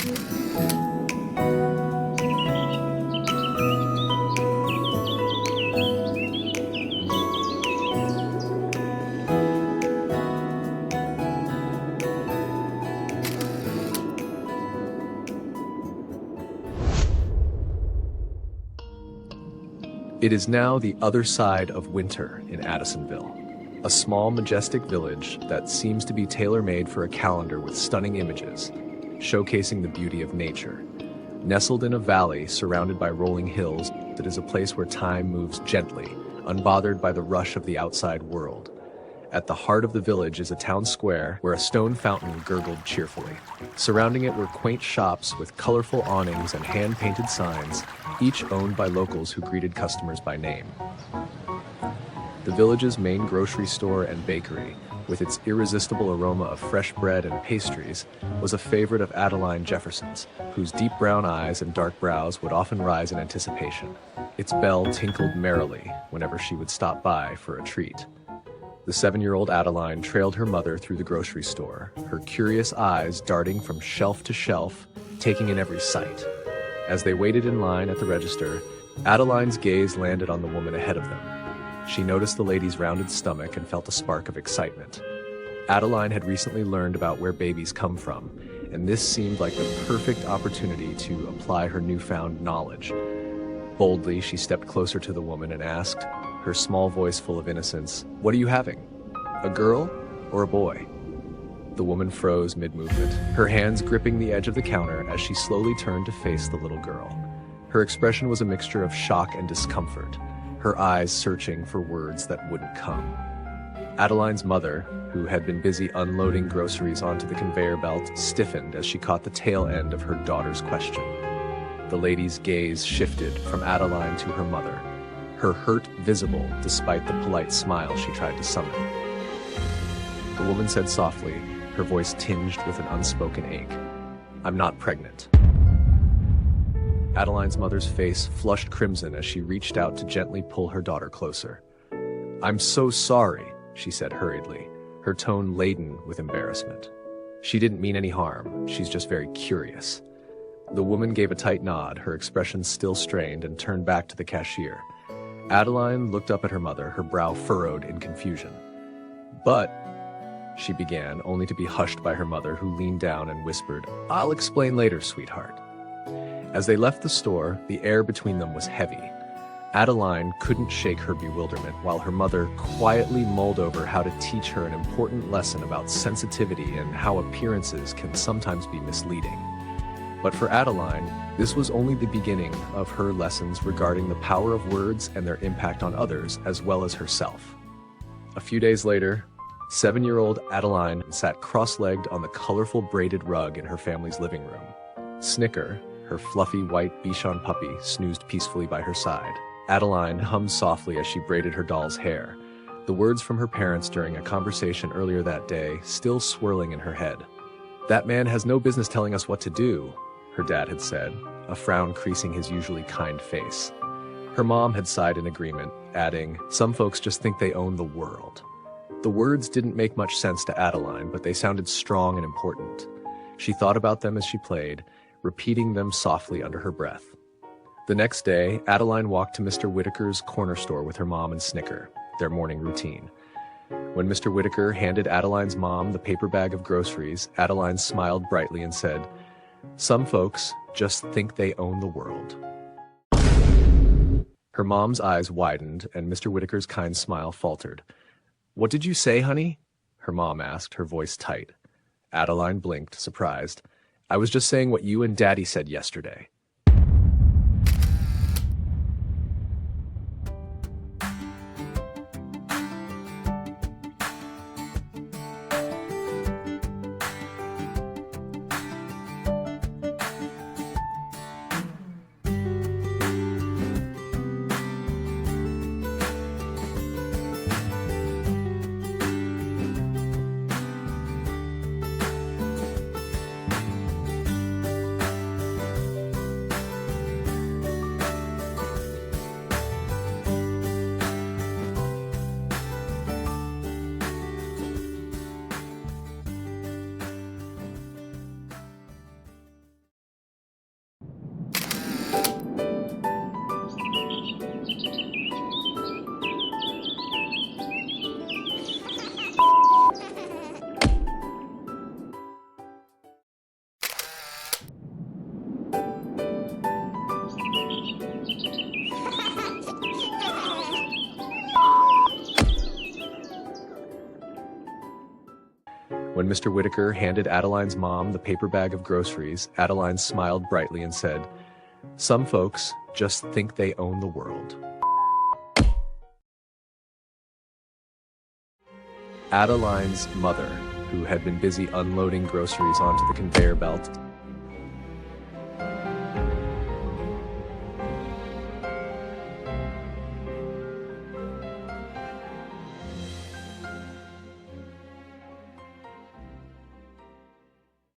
It is now the other side of winter in Addisonville, a small, majestic village that seems to be tailor-made for a calendar with stunning images, showcasing the beauty of nature. Nestled in a valley surrounded by rolling hills, it is a place where time moves gently, unbothered by the rush of the outside world. At the heart of the village is a town square where a stone fountain gurgled cheerfully. Surrounding it were quaint shops with colorful awnings and hand-painted signs, each owned by locals who greeted customers by name. The village's main grocery store and bakery, with its irresistible aroma of fresh bread and pastries, was a favorite of Adeline Jefferson's, whose deep brown eyes and dark brows would often rise in anticipation. Its bell tinkled merrily whenever she would stop by for a treat. The 7-year-old Adeline trailed her mother through the grocery store, her curious eyes darting from shelf to shelf, taking in every sight. As they waited in line at the register, Adeline's gaze landed on the woman ahead of them. She noticed the lady's rounded stomach and felt a spark of excitement. Adeline had recently learned about where babies come from, and this seemed like the perfect opportunity to apply her newfound knowledge. Boldly, she stepped closer to the woman and asked, her small voice full of innocence, "What are you having? A girl or a boy?" The woman froze mid-movement, her hands gripping the edge of the counter as she slowly turned to face the little girl. Her expression was a mixture of shock and discomfort, her eyes searching for words that wouldn't come. Adeline's mother, who had been busy unloading groceries onto the conveyor belt, stiffened as she caught the tail end of her daughter's question. The lady's gaze shifted from Adeline to her mother, her hurt visible despite the polite smile she tried to summon. The woman said softly, her voice tinged with an unspoken ache, "I'm not pregnant." Adeline's mother's face flushed crimson as she reached out to gently pull her daughter closer. "I'm so sorry," she said hurriedly, her tone laden with embarrassment. "She didn't mean any harm, she's just very curious." The woman gave a tight nod, her expression still strained, and turned back to the cashier. Adeline looked up at her mother, her brow furrowed in confusion. "But," she began, only to be hushed by her mother, who leaned down and whispered, "I'll explain later, sweetheart." As they left the store, the air between them was heavy. Adeline couldn't shake her bewilderment, while her mother quietly mulled over how to teach her an important lesson about sensitivity and how appearances can sometimes be misleading. But for Adeline, this was only the beginning of her lessons regarding the power of words and their impact on others, as well as herself. A few days later, 7-year-old Adeline sat cross-legged on the colorful braided rug in her family's living room. Snicker, her fluffy white Bichon puppy, snoozed peacefully by her side. Adeline hummed softly as she braided her doll's hair, the words from her parents during a conversation earlier that day still swirling in her head. "That man has no business telling us what to do," her dad had said, a frown creasing his usually kind face. Her mom had sighed in agreement, adding, "Some folks just think they own the world." The words didn't make much sense to Adeline, but they sounded strong and important. She thought about them as she played, repeating them softly under her breath. The next day, Adeline walked to Mr. Whitaker's corner store with her mom and Snicker, their morning routine. When Mr. Whitaker handed Adeline's mom the paper bag of groceries, Adeline smiled brightly and said, "Some folks just think they own the world." Her mom's eyes widened, and Mr. Whitaker's kind smile faltered. "What did you say, honey?" her mom asked, her voice tight. Adeline blinked, surprised. "I was just saying what you and Daddy said yesterday." When Mr. Whitaker handed Adeline's mom the paper bag of groceries, Adeline smiled brightly and said, "Some folks just think they own the world." Adeline's mother, who had been busy unloading groceries onto the conveyor belt,